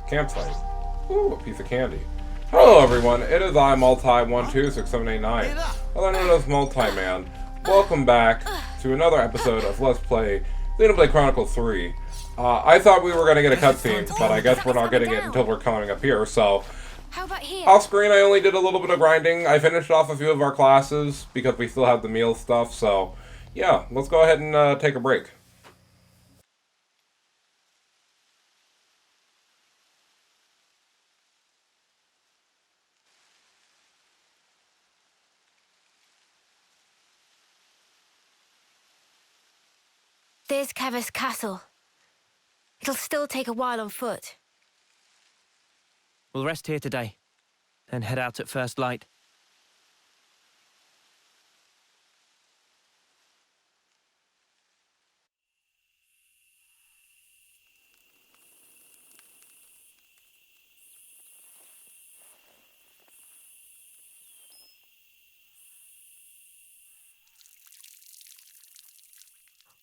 Campsite. Ooh, a piece of candy. Hello everyone, it is I, Multi126789, other known as Multi-Man. Welcome back to another episode of Let's Play Xenoblade Chronicle 3. I thought we were going to get a cutscene, but I guess we're not getting it until we're coming up here, so... How about here? Off screen I only did a little bit of grinding. I finished off a few of our classes, because we still have the meal stuff, so... Yeah, let's go ahead and take a break. There's Kevis Castle. It'll still take a while on foot. We'll rest here today, then head out at first light.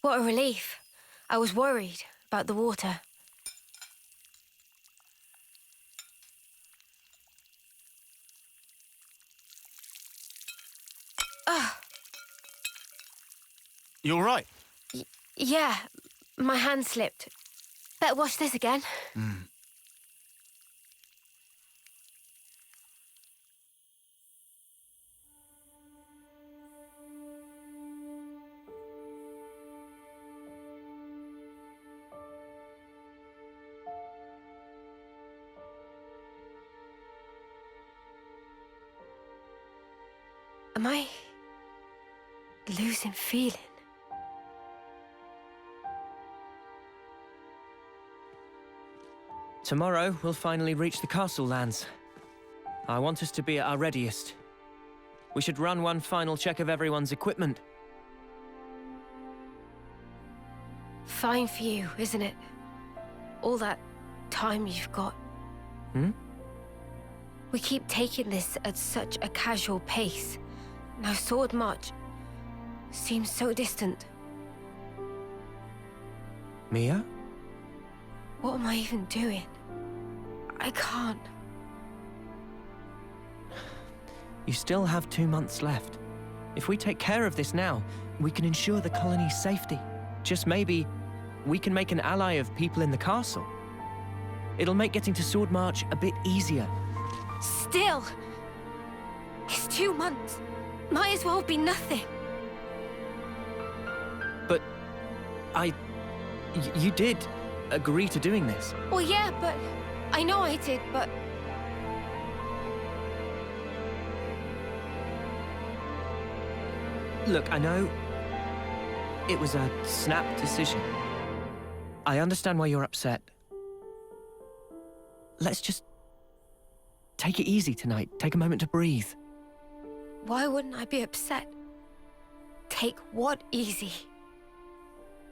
What a relief. I was worried about the water. You all right? Yeah, my hand slipped. Better wash this again. Am I losing feeling? Tomorrow, we'll finally reach the castle lands. I want us to be at our readiest. We should run one final check of everyone's equipment. Fine for you, isn't it? All that time you've got. We keep taking this at such a casual pace. Now Sword March seems so distant. Mia? What am I even doing? I can't. You still have 2 months left. If we take care of this now, we can ensure the colony's safety. Just maybe, we can make an ally of people in the castle. It'll make getting to Sword March a bit easier. Still! It's 2 months. Might as well be nothing. But you did agree to doing this. Well, yeah, but... I know I did, but... Look, I know it was a snap decision. I understand why you're upset. Let's just take it easy tonight. Take a moment to breathe. Why wouldn't I be upset? Take what easy?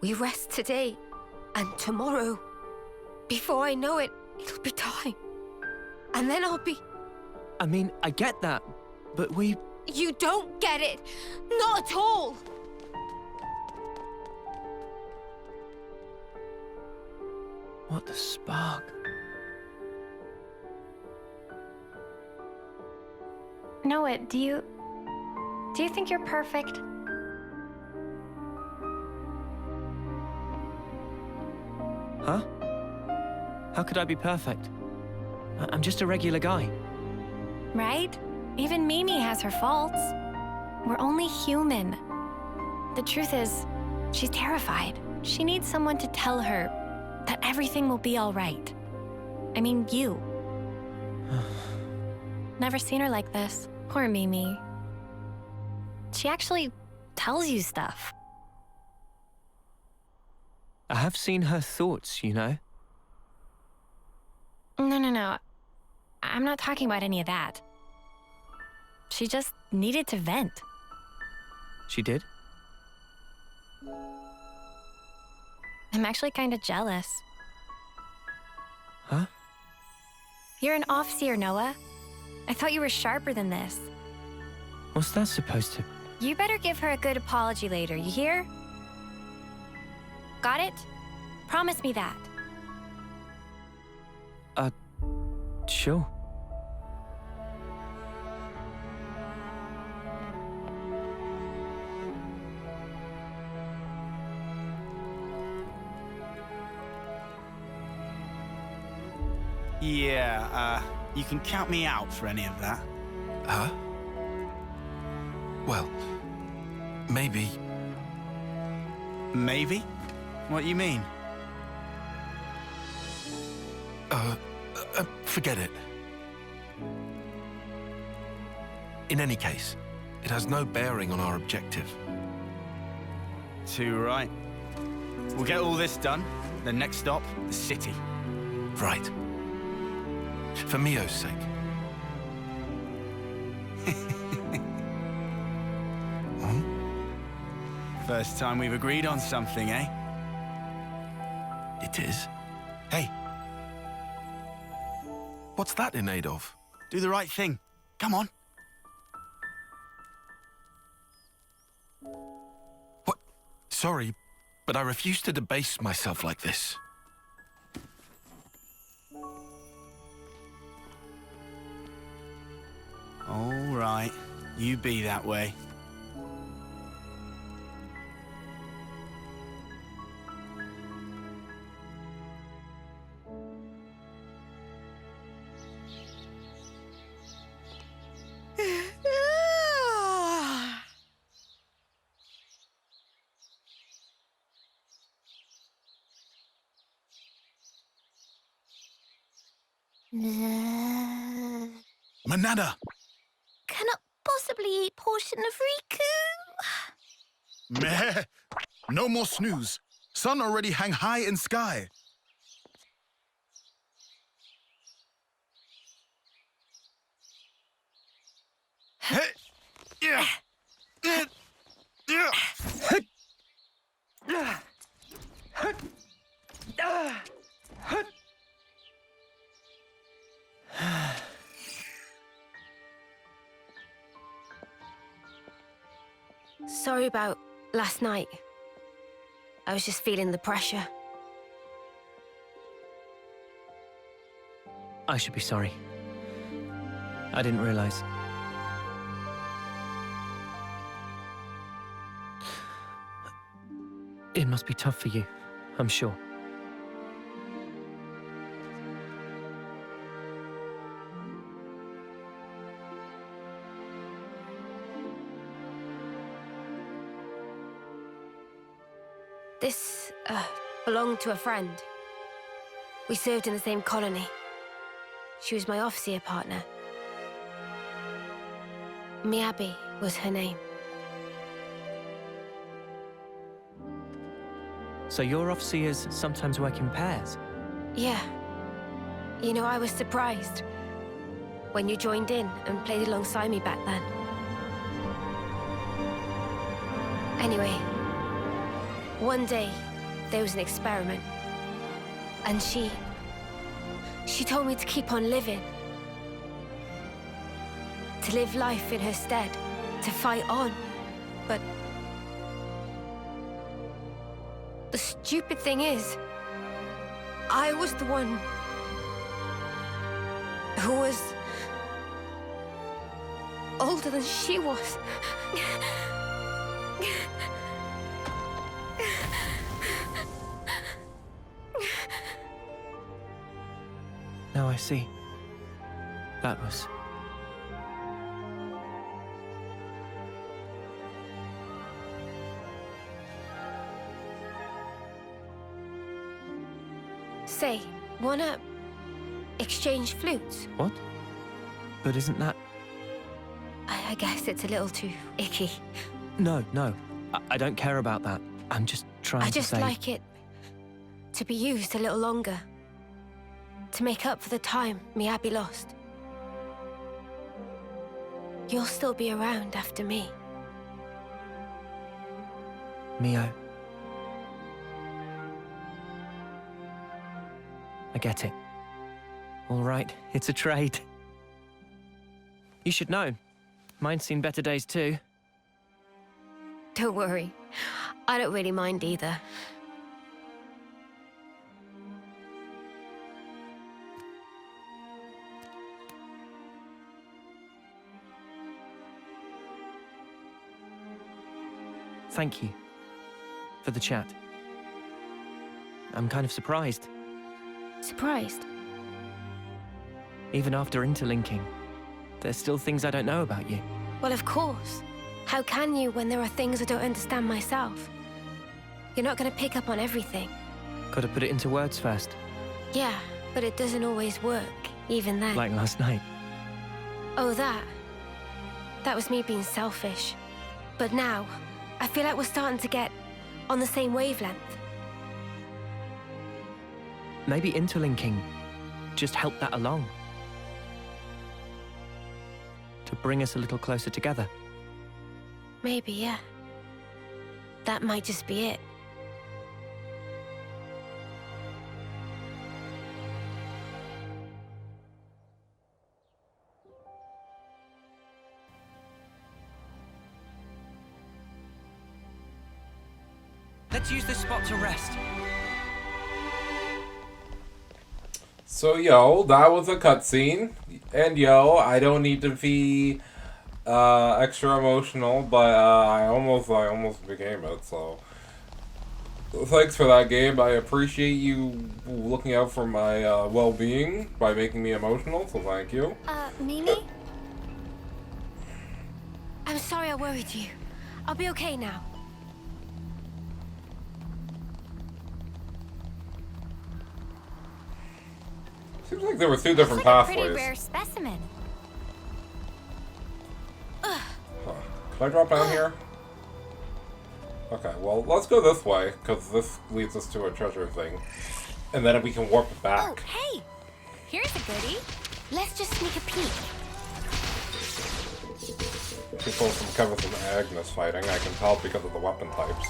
We rest today, and tomorrow, before I know it, it'll be time. And then I'll be... I mean, I get that, but we... You don't get it! Not at all! What the spark? Noah, do you think you're perfect? Huh? How could I be perfect? I'm just a regular guy. Right? Even Mimi has her faults. We're only human. The truth is, she's terrified. She needs someone to tell her that everything will be all right. I mean, you. Never seen her like this. Poor Mimi. She actually tells you stuff. I have seen her thoughts, you know? No. I'm not talking about any of that. She just needed to vent. She did? I'm actually kind of jealous. Huh? You're an off-seer, Noah. I thought you were sharper than this. What's that supposed to... You better give her a good apology later, you hear? Got it? Promise me that. Sure. Yeah, you can count me out for any of that. Huh? Well, maybe. Maybe? What you mean? Forget it. In any case, it has no bearing on our objective. Too right. We'll get all this done. The next stop, the city. Right. For Mio's sake. First time we've agreed on something, eh? It is. Hey. What's that in aid of? Do the right thing. Come on. What? Sorry, but I refuse to debase myself like this. All right. You be that way. Manana! Cannot possibly eat portion of Riku. Meh. No more snooze. Sun already hang high in sky. Sorry about last night. I was just feeling the pressure. I should be sorry. I didn't realize. It must be tough for you, I'm sure. This, belonged to a friend. We served in the same colony. She was my officer partner. Miyabi was her name. So your officers sometimes work in pairs? Yeah. You know, I was surprised when you joined in and played alongside me back then. Anyway, one day, there was an experiment. And she told me to keep on living. To live life in her stead. To fight on. But the stupid thing is, I was the one who was older than she was. Now I see. That was... Say, wanna exchange flutes? What? But isn't that... I guess it's a little too icky. No. I don't care about that. I'm just trying I to just say... like it to be used a little longer. To make up for the time Miyabi lost. You'll still be around after me. Mio. I get it. All right, it's a trade. You should know. Mine's seen better days too. Don't worry. I don't really mind either. thank you for the chat. I'm kind of surprised. Surprised? Even after interlinking, there's still things I don't know about you. Well, of course. How can you when there are things I don't understand myself? You're not going to pick up on everything. Gotta put it into words first. Yeah, but it doesn't always work, even then. Like last night. Oh, that. That was me being selfish. But now, I feel like we're starting to get on the same wavelength. Maybe interlinking just helped that along. To bring us a little closer together. Maybe, yeah. That might just be it. Let's use this spot to rest. So, yo, that was a cutscene. And, yo, I don't need to be extra emotional, but I almost became it, so... Thanks for that, Gabe. I appreciate you looking out for my well-being by making me emotional, so thank you. Mimi? I'm sorry I worried you. I'll be okay now. Seems like there were two different Looks like a pathways. pretty rare specimen. Huh. Can I drop down here? Okay, well, let's go this way, because this leads us to a treasure thing. And then we can warp it Oh, back. hey! Here's a goodie. Let's just sneak a peek. People from Kevin and Agnes fighting, I can tell because of the weapon types.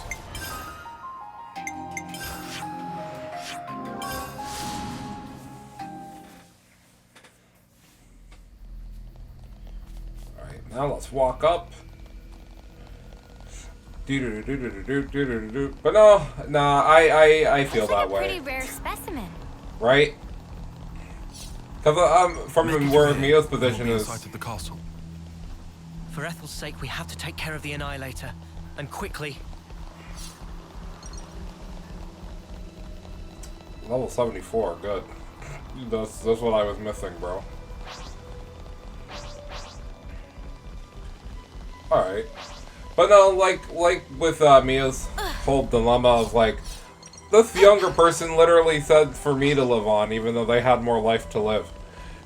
Alright, now let's walk up. But no, nah, I feel Looks like that a pretty way. rare specimen. Right? Because from Make it where clear, Mia's we'll position be is... inside of the castle. For Ethel's sake, we have to take care of the Annihilator. And quickly. Level 74, good. That's what I was missing, bro. Alright. But no, like with Mia's whole dilemma of like, this younger person literally said for me to live on, even though they had more life to live.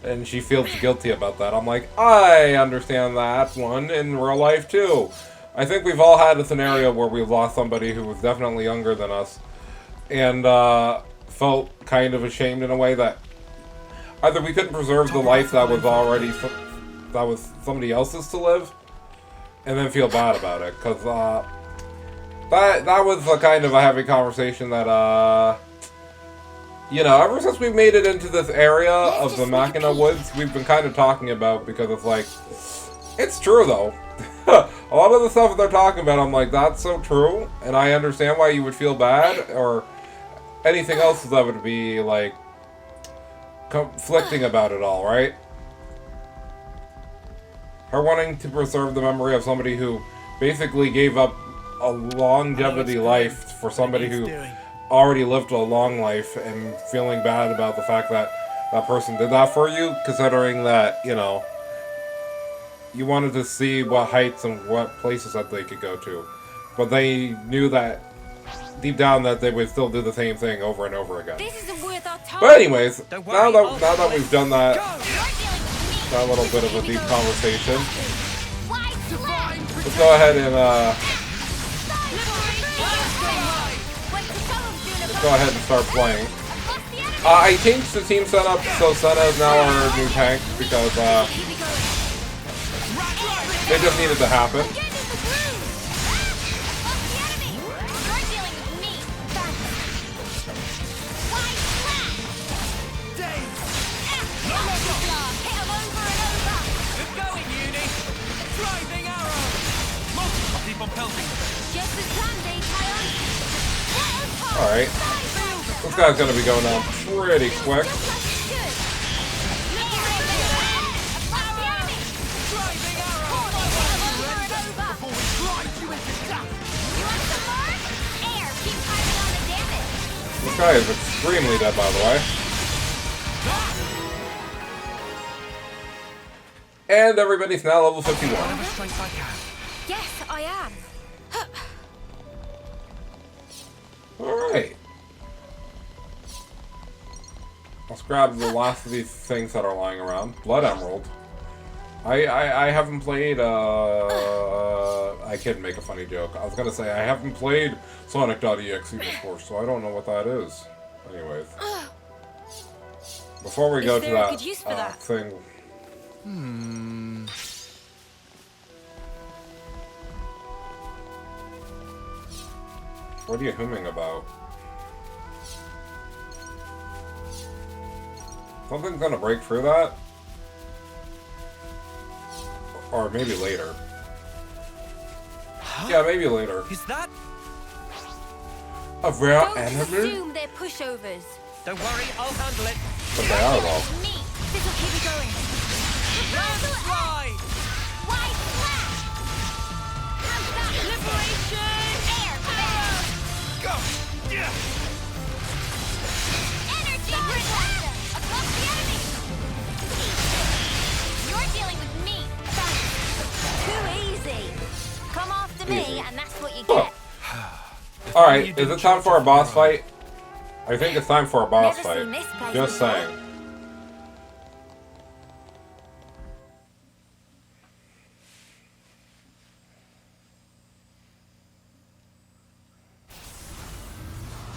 And she feels guilty about that. I'm like, I understand that one in real life too. I think we've all had a scenario where we've lost somebody who was definitely younger than us. And felt kind of ashamed in a way that either we couldn't preserve the life that was already, that was somebody else's to live. And then feel bad about it, because that was a kind of a heavy conversation that, you know, ever since we made it into this area of the Machina Woods, we've been kind of talking about, because it's like, it's true though. A lot of the stuff that they're talking about, I'm like, that's so true, and I understand why you would feel bad, or anything else that would be, like, conflicting about it all, right? Her wanting to preserve the memory of somebody who basically gave up a longevity life for somebody who already lived a long life, and feeling bad about the fact that that person did that for you, considering that, you know, you wanted to see what heights and what places that they could go to. But they knew that, deep down, that they would still do the same thing over and over again. This isn't worth our time. But anyways, now that we've done that little bit of a deep conversation, let's go ahead and start playing. I changed the team setup, so Senna is now our new tank, because it just needed to happen. Alright. This guy's gonna be going down pretty quick. guy is extremely dead, by the way. And everybody's now level 51. Yes, I am. Alright. Let's grab the last of these things that are lying around. Blood Emerald. I haven't played, I can't make a funny joke. I was gonna say, I haven't played Sonic.exe before, so I don't know what that is. Anyways. Before we go to that, thing... What are you humming about? Something's gonna break through that? Or maybe later. Huh? Yeah, maybe later. Is that? A rare Don't enemy? assume they're pushovers. Don't worry, I'll handle it. But they are, though. This'll keep me going. Right. White flash! Liberation! Air! Go! Yeah! Energy! Across the enemy! You're dealing with me. Too easy. Come after me, and that's what you get. Alright, is it time for a boss fight? I think it's time for a boss fight. Just saying.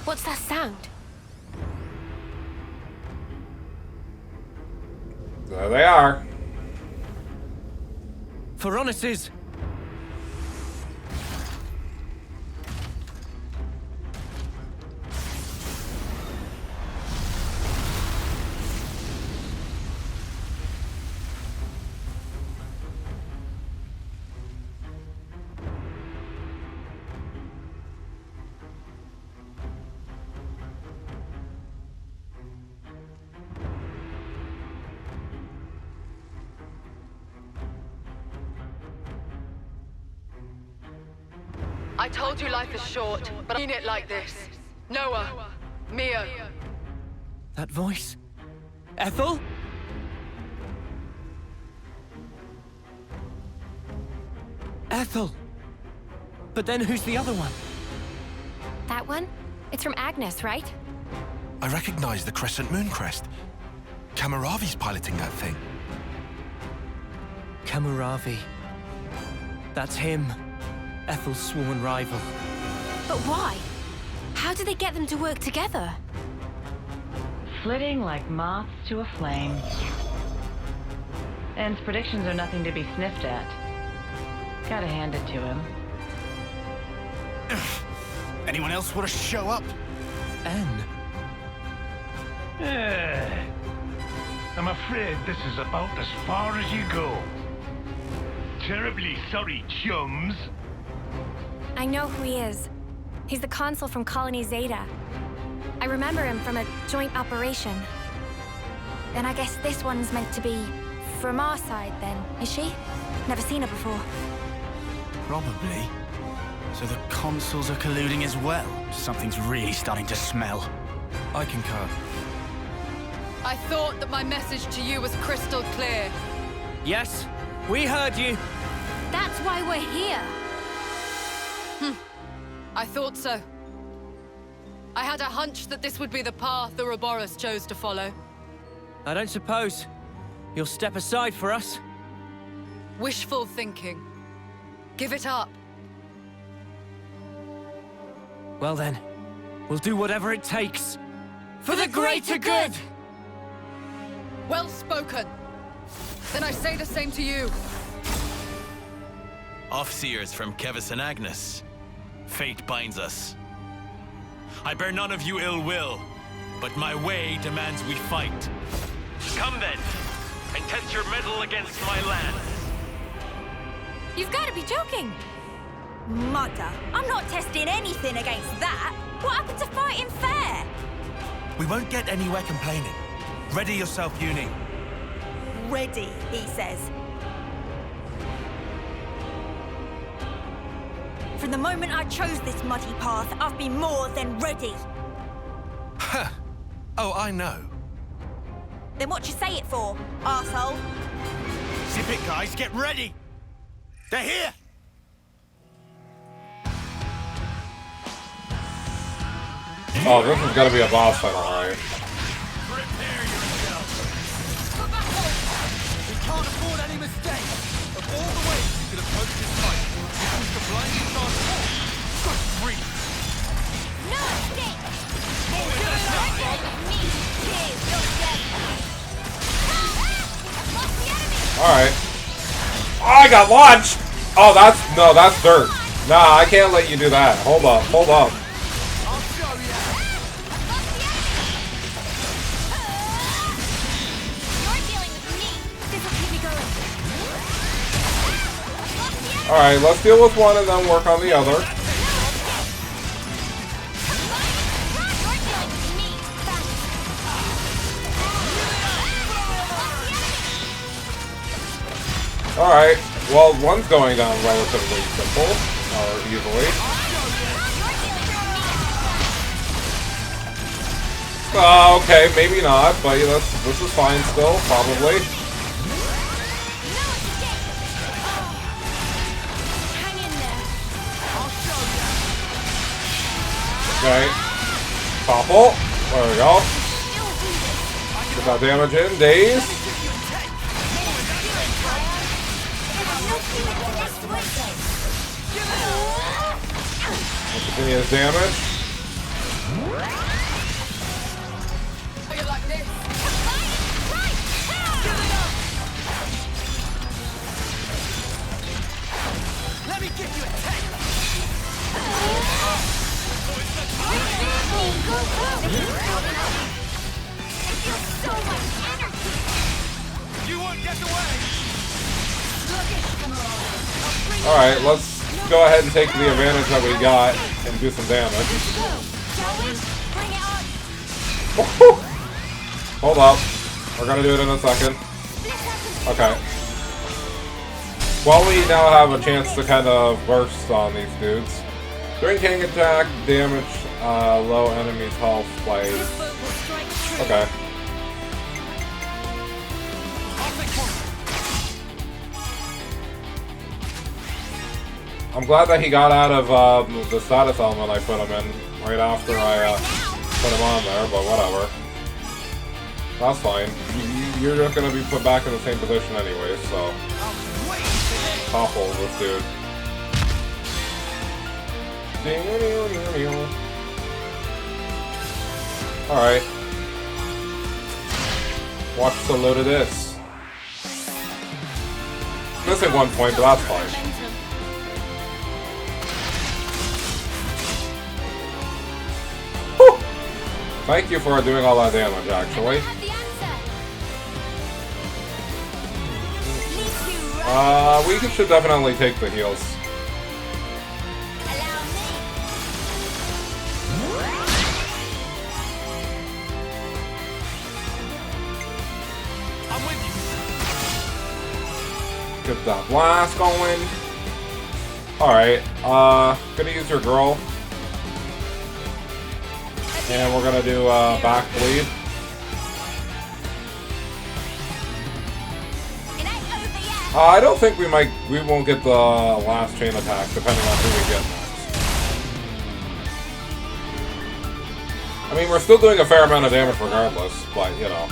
What's that sound? There they are. Phoronesis! I told you life is short, but I mean it like this. Noah, Mia. That voice? Ethel? Ethel! But then who's the other one? That one? It's from Agnes, right? I recognize the crescent moon crest. Kamaravi's piloting that thing. Kamaravi. That's him. Ethel's sworn rival. But why? How did they get them to work together? Flitting like moths to a flame. En's predictions are nothing to be sniffed at. Gotta hand it to him. Anyone else want to show up? En? I'm afraid this is about as far as you go. Terribly sorry, chums. I know who he is. He's the consul from Colony Zeta. I remember him from a joint operation. Then I guess this one's meant to be from our side then, is she? Never seen her before. Probably. So the consuls are colluding as well. Something's really starting to smell. I concur. I thought that my message to you was crystal clear. Yes, we heard you. That's why we're here. I thought so. I had a hunch that this would be the path the Ouroboros chose to follow. I don't suppose you'll step aside for us? Wishful thinking. Give it up. Well then, we'll do whatever it takes. For the greater good! Well spoken. Then I say the same to you. Offseers from Kevis and Agnes. Fate binds us. I bear none of you ill will, but my way demands we fight. Come then, and test your mettle against my lance. You've got to be joking. Mother, I'm not testing anything against that. What happened to fighting fair? We won't get anywhere complaining. Ready yourself, Uni. Ready, he says. From the moment I chose this muddy path, I've been more than ready. Oh, I know. Then what you say it for, arsehole? Zip it, guys. Get ready. They're here. Oh, this is gonna be a boss fight, alright. Prepare yourself. We can't afford any mistakes. Of all the ways you could approach this fight, you choose to blindly charge forward. Good grief. No stick! Alright. Oh, I got launched! Oh, that's dirt. Nah, I can't let you do that. Hold up, hold up. Alright, let's deal with one and then work on the other. Alright, well, one's going down relatively simple, or easily. Okay, maybe not, but this is fine still, probably. Okay. Topple. There we go. Get that damage in. Daze. Continuous damage. Let me give you a taste. Alright, let's go ahead and take the advantage that we got and do some damage. Hold up. We're gonna do it in a second. Okay. Well, we now have a chance to kind of burst on these dudes. During king attack, damage low enemies' health by... Okay. I'm glad that he got out of the status element I put him in right after I put him on there, but whatever. That's fine. You're just gonna be put back in the same position anyway, so... Topple this dude. Alright. Watch the load of this. Missing 1 point, but that's fine. Whew. Thank you for doing all that damage, actually. We should definitely take the heals. Get that blast going. Alright, gonna use your girl. And we're gonna do back bleed. I don't think we won't get the last chain attack, depending on who we get next. I mean, we're still doing a fair amount of damage regardless, but, you know.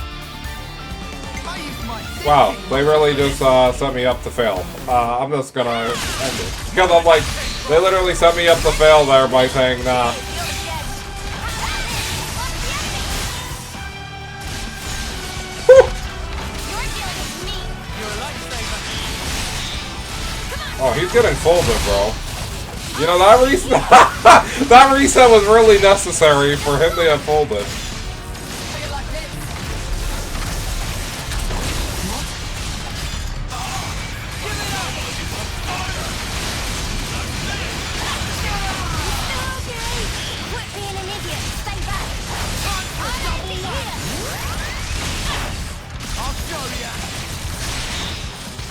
Wow, they really just set me up to fail. I'm just gonna end it. Because I'm like, they literally set me up to fail there by saying, nah. Oh, he's getting folded, bro. You know, that reset, that reset was really necessary for him to get folded.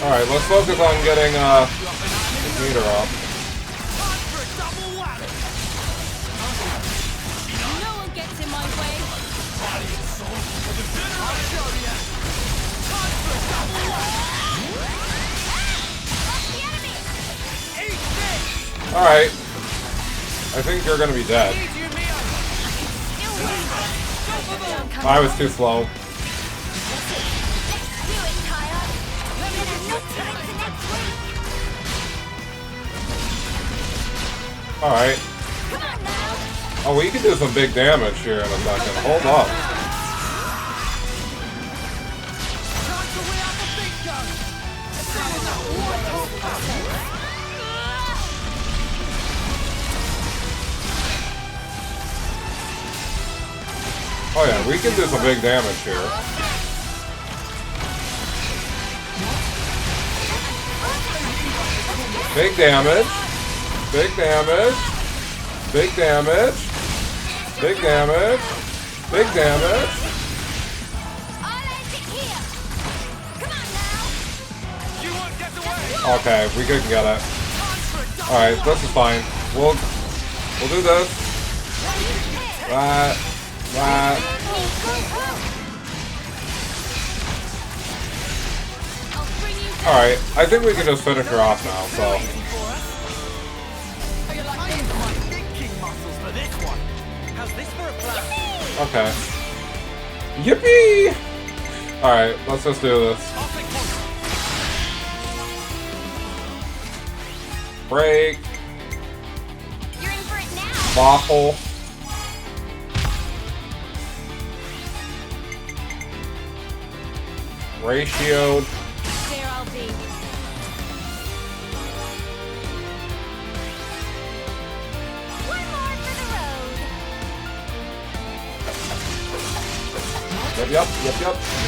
Alright, let's focus on getting his meter up. Alright. I think you're gonna be dead. I was too slow. Alright. Oh, we can do some big damage here in a second. Hold up. Oh yeah, we can do some big damage here. Big damage. Big damage. Big damage. Big damage. Big damage. Okay, we can get it. Alright, this is fine. We'll do this. That. Alright, I think we can just finish her off now, so. Okay. Yippee! Alright, let's just do this. Break. Waffle. Ratioed. There I'll be. One more for the road.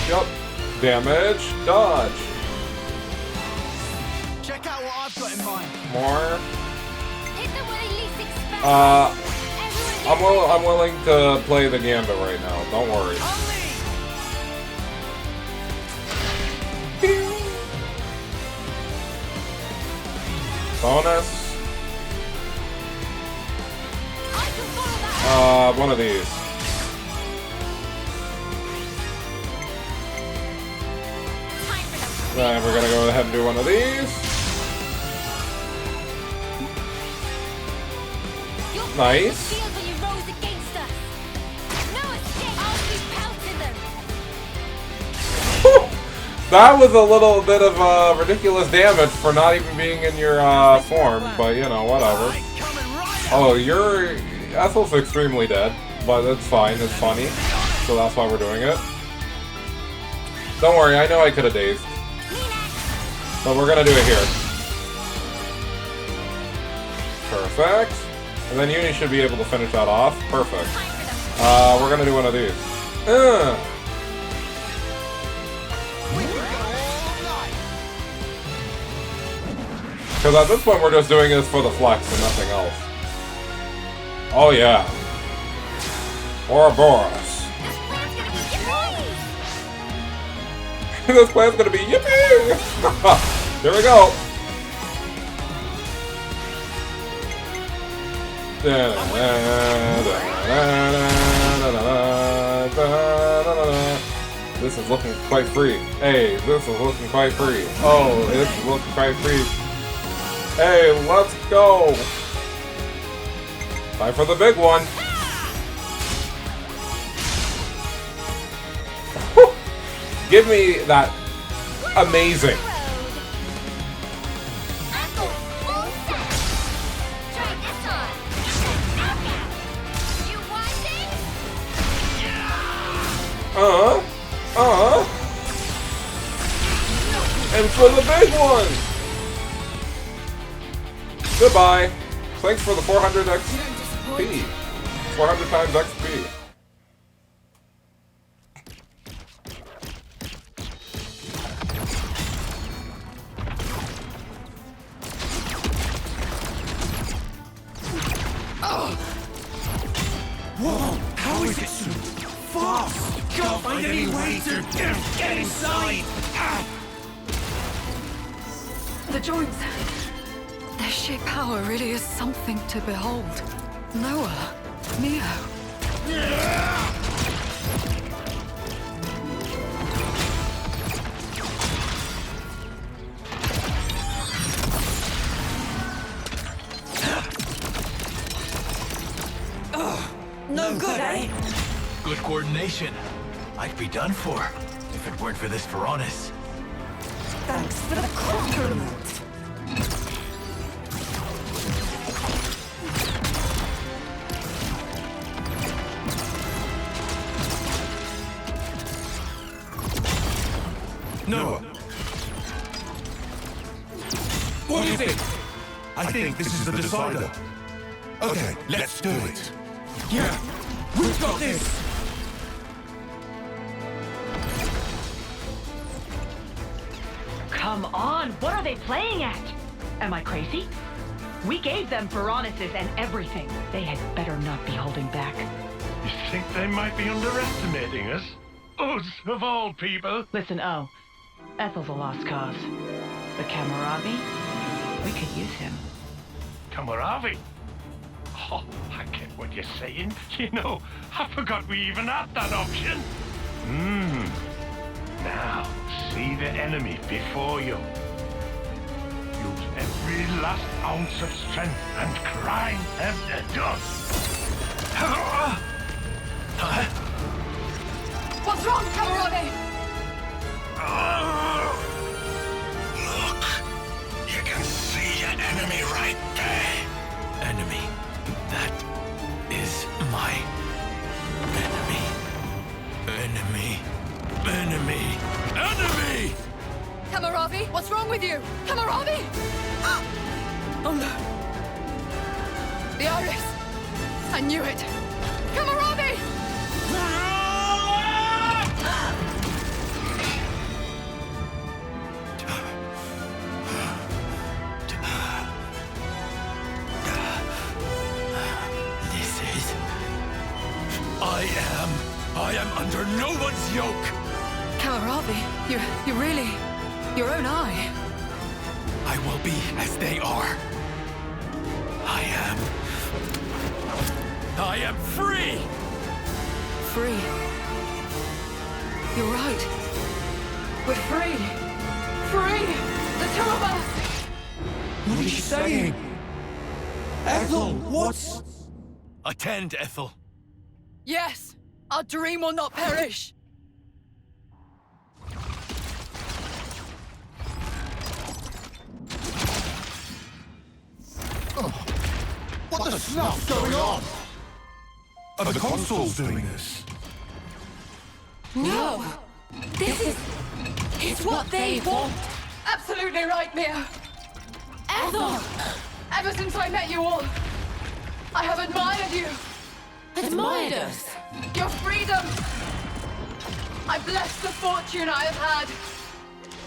Yep. Damage. Dodge. Check out what I've got in mind. More. Hit the one at least expect. I'm willing to play the gambit right now. Don't worry. Bonus. One of these. Then we're gonna go ahead and do one of these. Nice. That was a little bit of ridiculous damage for not even being in your form, but you know, whatever. Oh, Ethel's extremely dead, but it's fine, it's funny, so that's why we're doing it. Don't worry, I know I could have dazed, but we're gonna do it here. Perfect. And then Uni should be able to finish that off. Perfect. We're gonna do one of these. Because at this point we're just doing this for the flex and nothing else. Oh yeah. Ouroboros. This plan's gonna be yippee! Here we go. This is looking quite free. Hey, this is looking quite free. Oh, it's looking quite free. Hey, let's go! Time for the big one. Give me that amazing. And for the big one! Goodbye. Thanks for the 400 XP. 400 times XP. Whoa! How is it so fast? Can't find any way to get inside! The joints. Their sheer power really is something to behold. Noah, Neo. coordination. I'd be done for if it weren't for this Veronis. Thanks for the compliment. Noah. What is it? I think this is the decider. Okay, let's do it. Yeah, we've got this! Come on, what are they playing at? Am I crazy? We gave them Veronis's and everything. They had better not be holding back. You think they might be underestimating us? Us, of all people. Listen, Ethel's a lost cause. But Kamaravi, we could use him. Kamaravi? Oh, I get what you're saying. You know, I forgot we even had that option. Now, see the enemy before you. Use every last ounce of strength and grind them to dust. What's wrong, Kamaravi? Look, you can see an enemy right there. Enemy. That is my enemy. Enemy. Enemy. Enemy! Kamaravi, what's wrong with you? Kamaravi! Oh no. The iris. I knew it. Kamaravi! I am under no one's yoke! Kamaravi, you really... your own eye. I will be as they are. I am free! Free. You're right. We're free. Free! The two of us! What are you saying? Ethel, what's... Attend, Ethel. Yes! Our dream will not perish! Oh, what the snuff's going on? Are the consoles doing this? No! This is... it's what they want! Absolutely right, Mia! Ethel! Ever since I met you all, I have admired you! Admired us? Your freedom! I bless the fortune I have had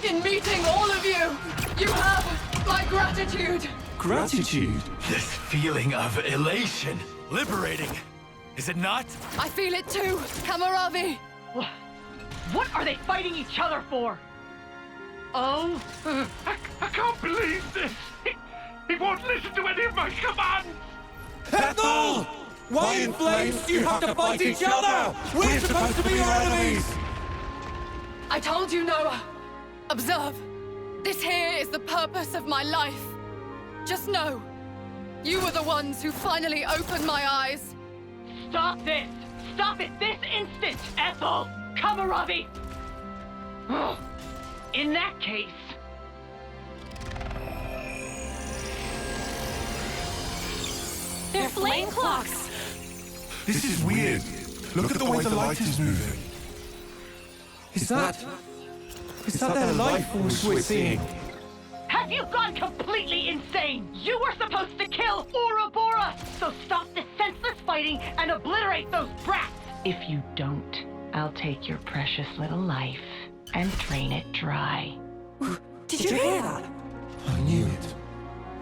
in meeting all of you! You have my gratitude! Gratitude? This feeling of elation. Liberating. Is it not? I feel it too, Kamaravi! What are they fighting each other for? Oh? I can't believe this! He won't listen to any of my commands! Ethel! Why in flames do you have to fight each other? We're supposed to be your enemies! I told you, Noah. Observe. This here is the purpose of my life. Just know, you were the ones who finally opened my eyes. Stop this! Stop it this instant, Ethel! Kamaravi! In that case... They're flame clocks! This is weird. Look at the way the light is moving. Is that their life force we're seeing? Have you gone completely insane? You were supposed to kill Ouroboros! So stop this senseless fighting and obliterate those brats! If you don't, I'll take your precious little life and drain it dry. Did you hear that? I knew it.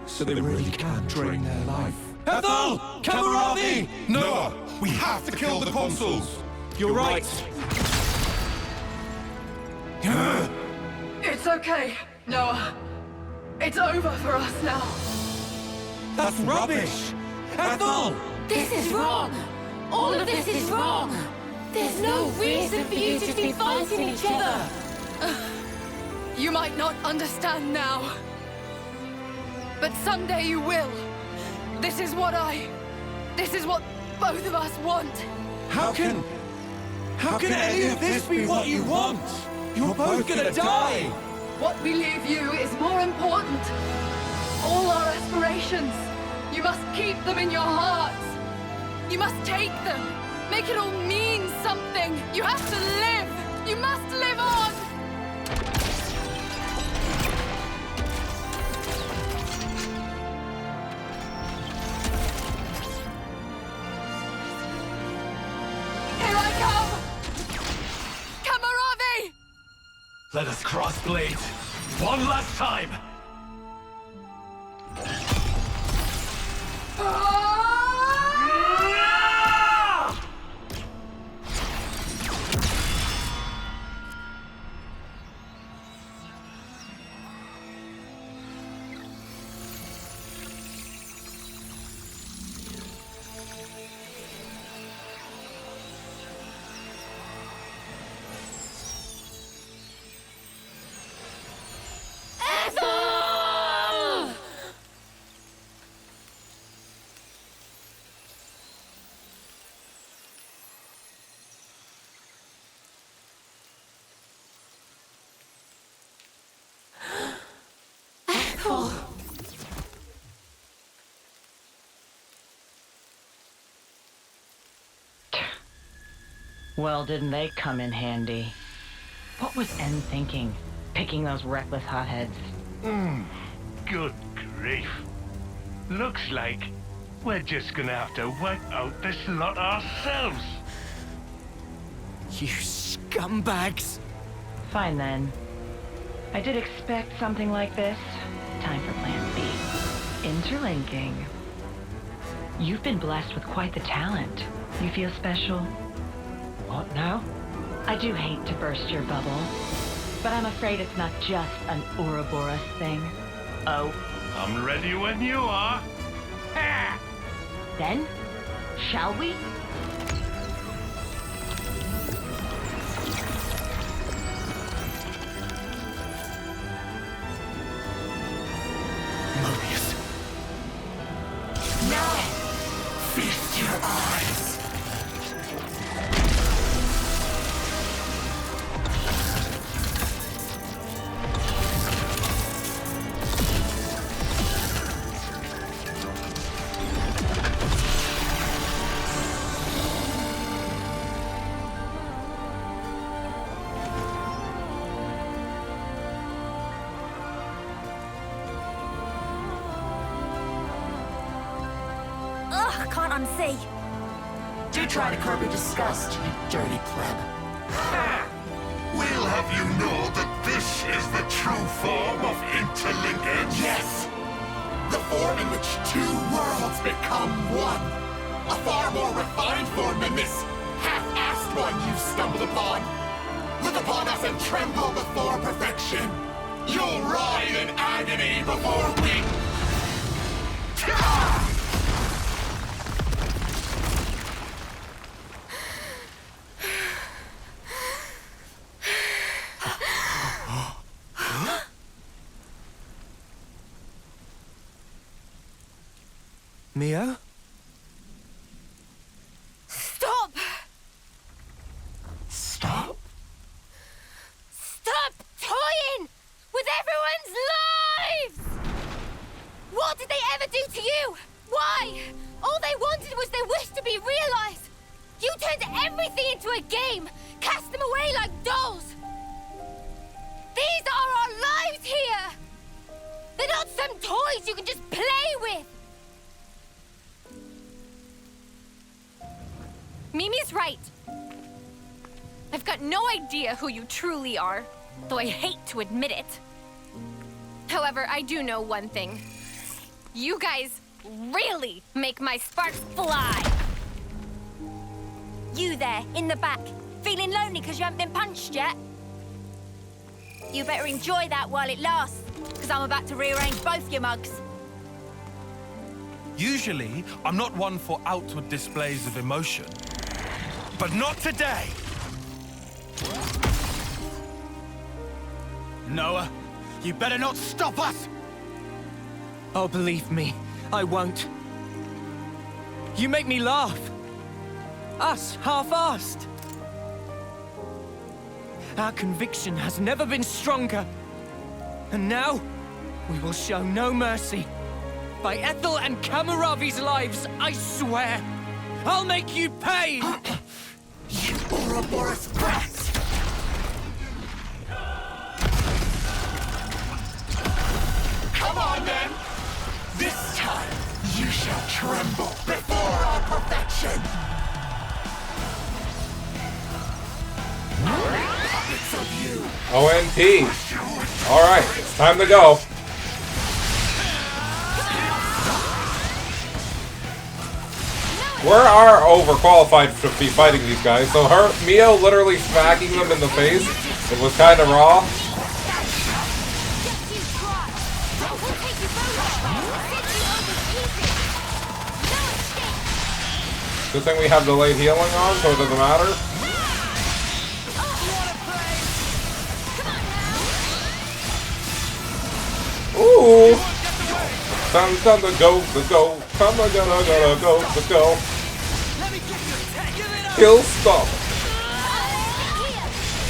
So they really can drain their life. Ethel! Kamaravi! Noah, we have to kill the consoles! You're right. It's okay, Noah. It's over for us now. That's rubbish! Ethel! This is wrong! All of this is wrong! There's no reason for you to be fighting each other! You might not understand now. But someday you will. This is what both of us want. How can How can any of this be what you want? You're both gonna die! What we leave you is more important. All our aspirations, you must keep them in your hearts. You must take them. Make it all mean something. You have to live. You must live on. Here I come! Kamaravi! Let us cross blades one last time. Well, didn't they come in handy? What was N thinking, picking those reckless hotheads? Good grief. Looks like we're just gonna have to wipe out this lot ourselves. You scumbags! Fine then. I did expect something like this. Time for plan B. Interlinking. You've been blessed with quite the talent. You feel special? What now? I do hate to burst your bubble, but I'm afraid it's not just an Ouroboros thing. Oh. I'm ready when you are. Ha! Then, shall we? Mobius. Now, feast your eyes. Can't unsee. Do try to curb your disgust, you dirty pleb. We'll have you know that this is the true form of interlinkage. Yes! The form in which two worlds become one. A far more refined form than this half-assed one you've stumbled upon. Look upon us and tremble before perfection. You'll writhe in agony before we... Mia? Stop! Stop? Stop toying with everyone's lives! What did they ever do to you? Why? All they wanted was their wish to be realized. You turned everything into a game, cast them away like dolls. These are our lives here. They're not some toys you can just play with. Mimi's right. I've got no idea who you truly are, though I hate to admit it. However, I do know one thing. You guys really make my sparks fly. You there, in the back, feeling lonely because you haven't been punched yet? You better enjoy that while it lasts, because I'm about to rearrange both your mugs. Usually, I'm not one for outward displays of emotion. But not today! Noah, you better not stop us! Oh, believe me, I won't. You make me laugh. Us, half-assed. Our conviction has never been stronger. And now, we will show no mercy. By Ethel and Kamaravi's lives, I swear, I'll make you pay! You Ouroboros brats! Come on, then! This time, you shall tremble before our perfection! Puppets of you! ONT! Alright, it's time to go. We are overqualified to be fighting these guys, so Mio literally smacking them in the face, it was kind of raw. Good thing we have delayed healing on, so it doesn't matter. Ooh! Time to go, let's go. Come on, gotta go, let's go. Kill stop.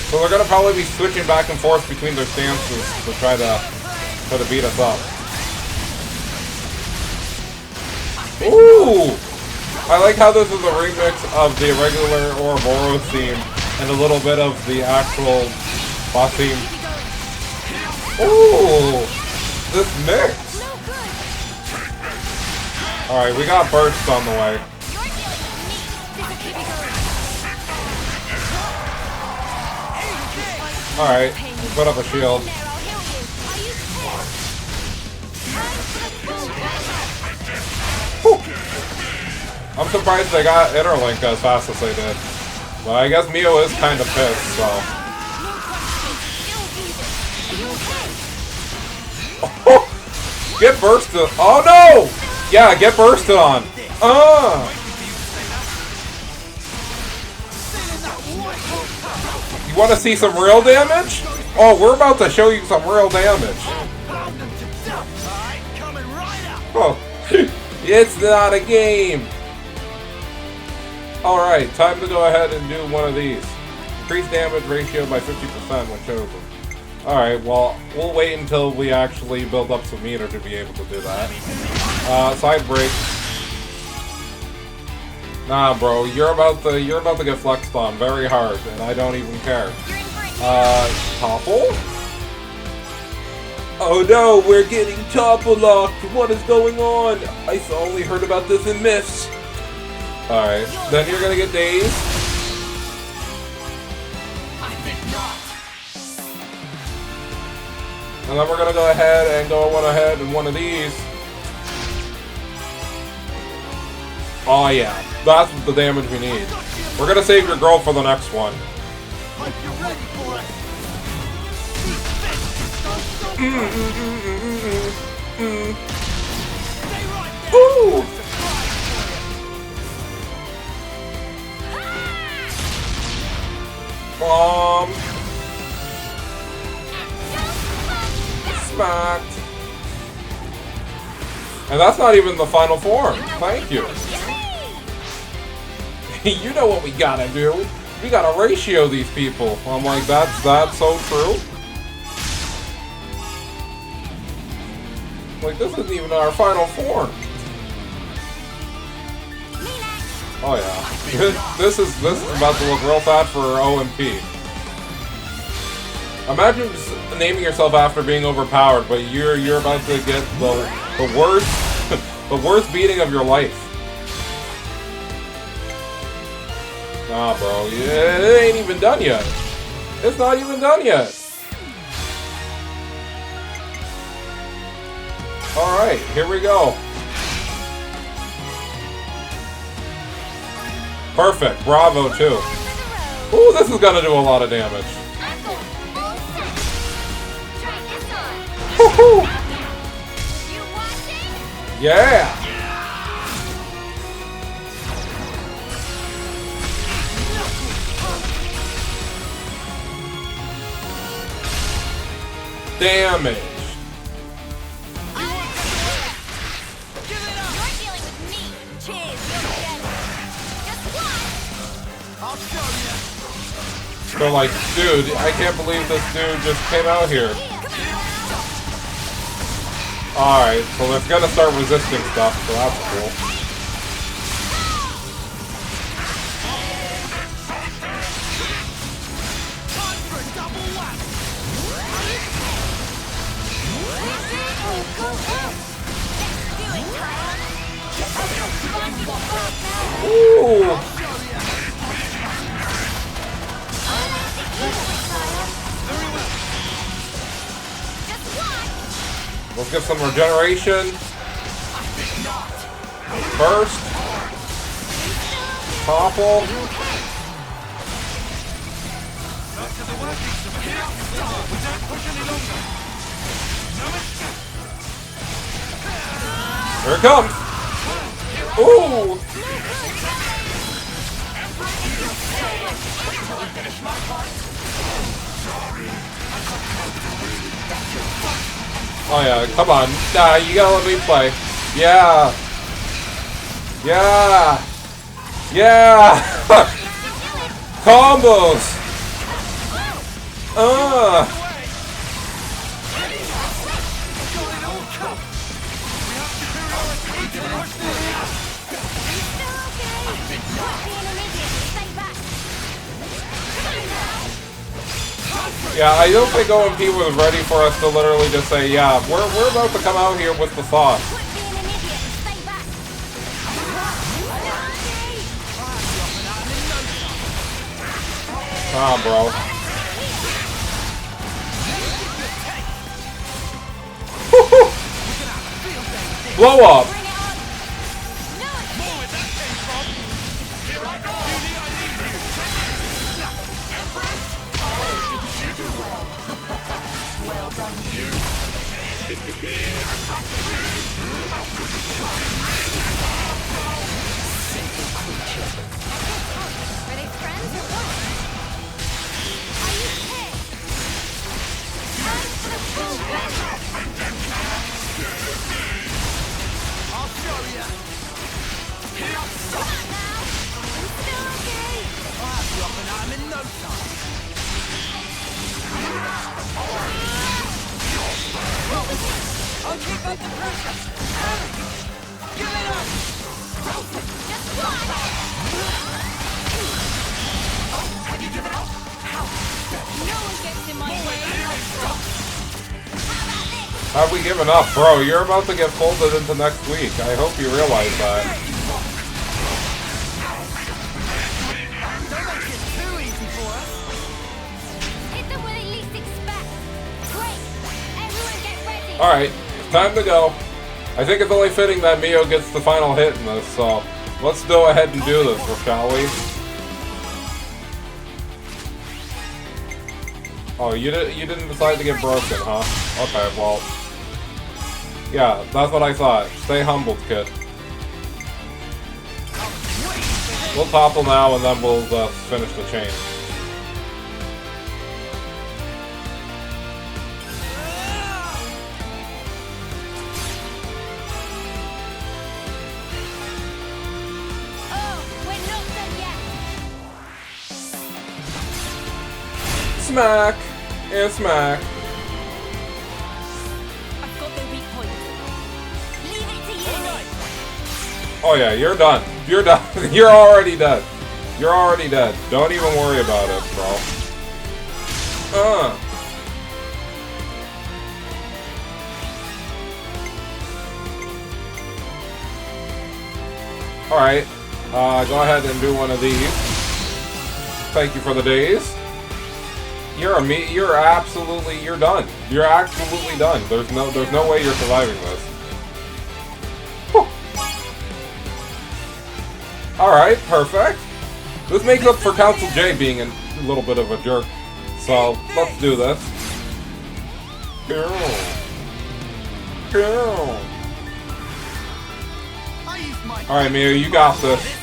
So they're gonna probably be switching back and forth between their stances to try to beat us up. Ooh! I like how this is a remix of the regular Ouroboros theme and a little bit of the actual boss theme. Ooh! This mix! Alright, we got bursts on the way. Alright, put up a shield. Whew. I'm surprised they got Interlink as fast as they did. But I guess Mio is kind of pissed, so... Get bursted! Oh no! Yeah, get bursted on! You want to see some real damage? Oh, we're about to show you some real damage. Oh, it's not a game. Alright, time to go ahead and do one of these. Increase damage ratio by 50% when chosen. Alright, well, we'll wait until we actually build up some meter to be able to do that. Side break. Nah, bro, you're about to get flexed on very hard, and I don't even care. Topple? Oh no, we're getting topple locked. What is going on? I only heard about this in myths. Alright, then you're gonna get dazed. And then we're gonna go ahead and go one of these. Oh yeah, that's the damage we need. We're gonna save your girl for the next one. Ooh! Smacked. And that's not even the final form. Thank you. You know what we gotta do. We gotta ratio these people. I'm like, that's so true. Like, this isn't even our final form. Oh yeah. This is about to look real bad for OMP. Imagine just naming yourself after being overpowered, but you're about to get the worst the worst beating of your life. Nah, bro, it ain't even done yet. It's not even done yet. Alright, here we go. Perfect, bravo too. Ooh, this is gonna do a lot of damage. Woohoo! Yeah! Damage. They're like, dude, I can't believe this dude just came out here. Alright, so they're gonna start resisting stuff, so that's cool. Ooh! Let's get some regeneration. Burst. Topple. Here it comes. Ooh. Oh yeah, come on. Nah, you gotta let me play. Yeah. Yeah. Yeah. Combos. Yeah, I don't think OMP was ready for us to literally just say, yeah, we're about to come out here with the sauce. Come on, bro. Blow up. I'll keep up the pressure. Give it up. Just one. Have you given up? No one gets in my way. Have we given up? Bro, you're about to get folded into next week. I hope you realize that. Don't make it too easy for us. Hit them where they least expect. Great. Everyone get ready. Alright, time to go. I think it's only fitting that Mio gets the final hit in this, so let's go ahead and do this, shall we? Oh, you didn't decide to get broken, huh? Okay, well. Yeah, that's what I thought. Stay humbled, kid. We'll topple now and then we'll finish the chain. Smack! And smack. I've got the weak point. Leave it to you. Oh yeah, you're done. You're done. You're already dead. You're already dead. Don't even worry about it, bro. Alright. Go ahead and do one of these. Thank you for the days. You're done. You're absolutely done. There's no way you're surviving this. Alright, perfect. This makes up for Council J being a little bit of a jerk. So, let's do this. Alright, Mia, you got this.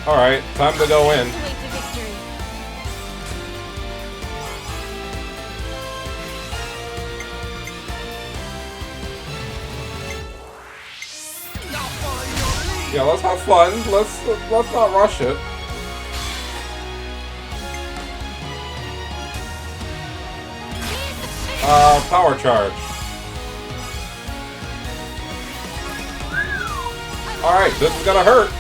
Alright, time to go in. Now follow your Yeah, let's have fun. Let's not rush it. Power charge. Alright, this is gonna hurt.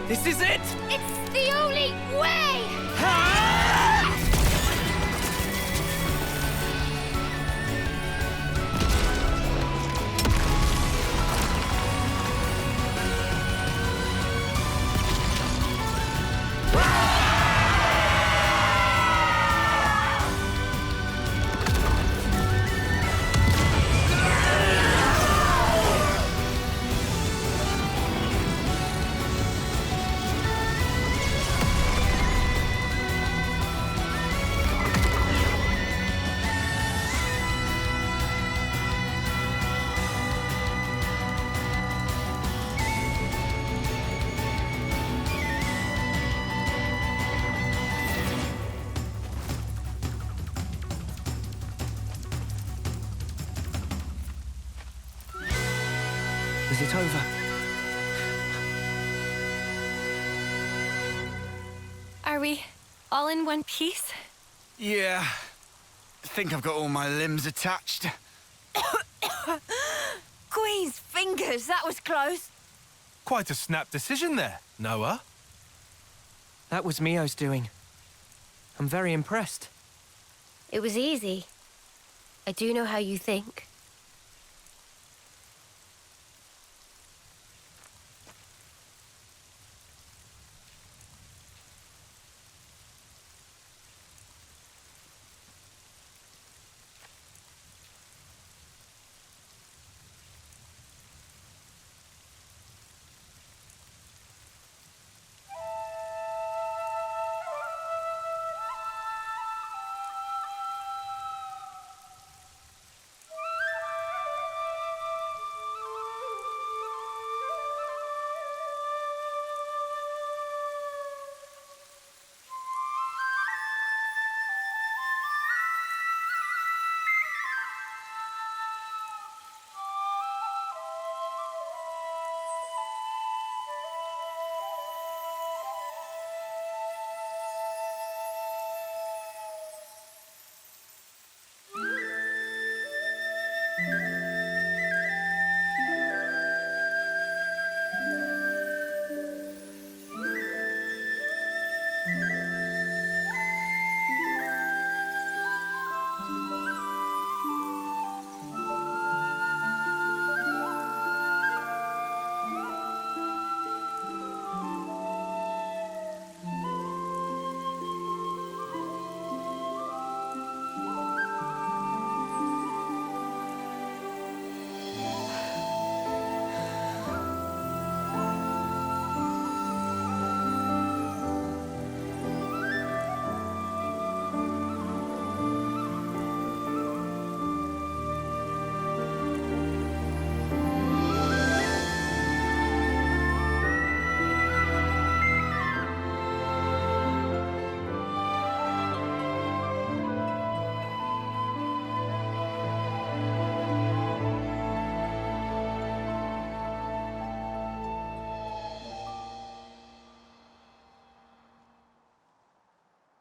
This is it! It's the only way! Is it over? Are we all in one piece? Yeah. I think I've got all my limbs attached. Queen's fingers, that was close. Quite a snap decision there, Noah. That was Mio's doing. I'm very impressed. It was easy. I do know how you think.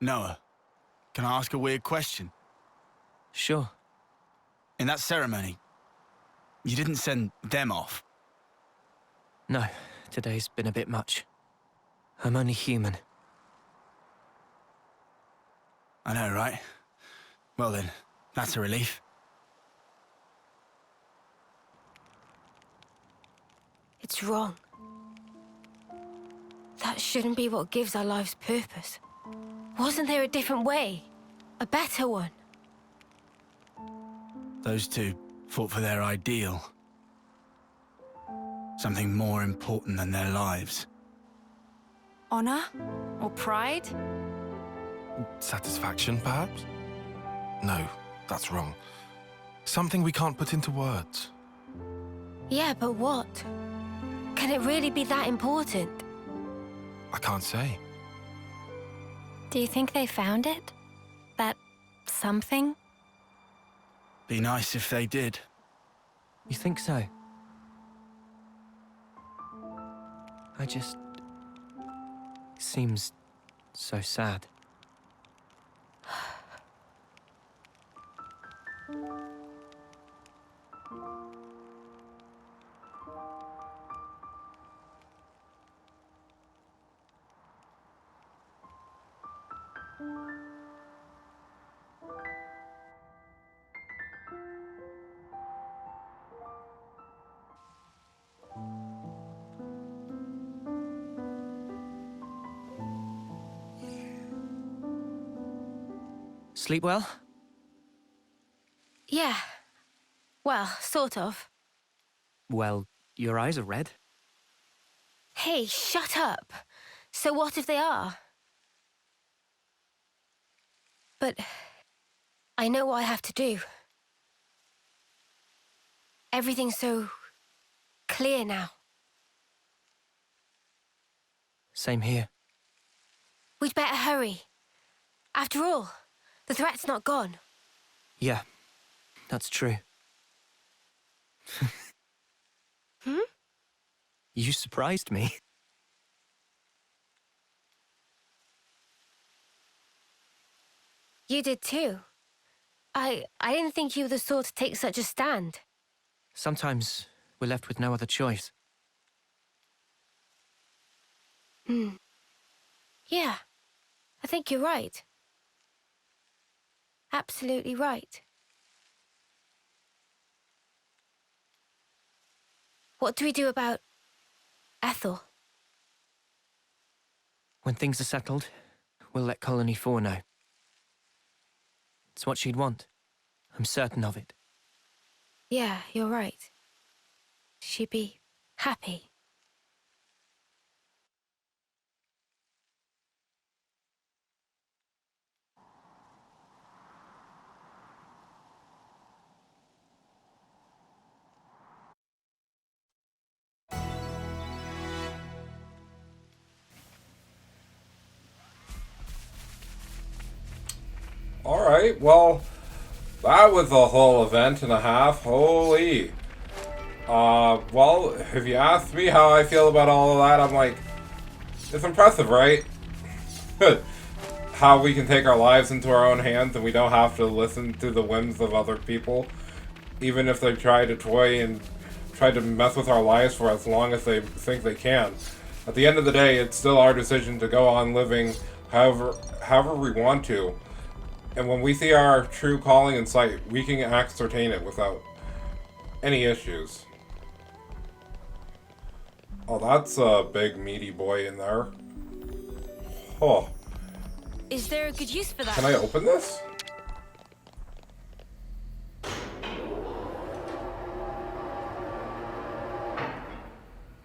Noah, can I ask a weird question? Sure. In that ceremony, you didn't send them off. No, today's been a bit much. I'm only human. I know, right? Well then, that's a relief. It's wrong. That shouldn't be what gives our lives purpose. Wasn't there a different way? A better one? Those two fought for their ideal. Something more important than their lives. Honor? Or pride? Satisfaction, perhaps? No, that's wrong. Something we can't put into words. Yeah, but what? Can it really be that important? I can't say. Do you think they found it? That something? Be nice if they did. You think so? Seems so sad. Sleep well? Yeah. Well, sort of. Well, your eyes are red. Hey, shut up. So what if they are? But I know what I have to do. Everything's so clear now. Same here. We'd better hurry. After all, the threat's not gone. Yeah, that's true. Hmm? You surprised me. You did too. I didn't think you were the sort to take such a stand. Sometimes we're left with no other choice. Yeah, I think you're right. Absolutely right. What do we do about Ethel? When things are settled, we'll let Colony 4 know. It's what she'd want. I'm certain of it. Yeah, you're right. She'd be happy. Alright, well, that was a whole event and a half. Holy. Well, if you ask me how I feel about all of that, I'm like, it's impressive, right? How we can take our lives into our own hands and we don't have to listen to the whims of other people. Even if they try to toy and try to mess with our lives for as long as they think they can. At the end of the day, it's still our decision to go on living however we want to. And when we see our true calling in sight, we can ascertain it without any issues. Oh, that's a big meaty boy in there. Oh. Is there a good use for that? Can I open this?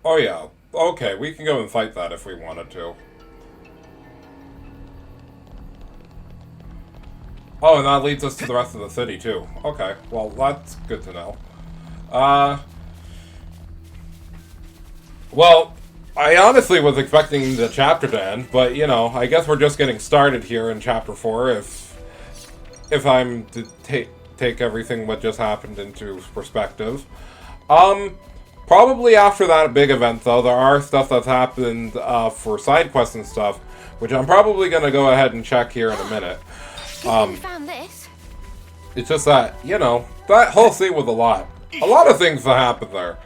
Oh yeah. Okay, we can go and fight that if we wanted to. Oh, and that leads us to the rest of the city, too. Okay, well, that's good to know. Well, I honestly was expecting the chapter to end, but, you know, I guess we're just getting started here in Chapter 4, if I'm to take everything what just happened into perspective. Part Probably after that big event, though, there are stuff that's happened for side quests and stuff, which I'm probably going to go ahead and check here in a minute. Found this. It's just that, you know, that whole scene was a lot. A lot of things that happened there,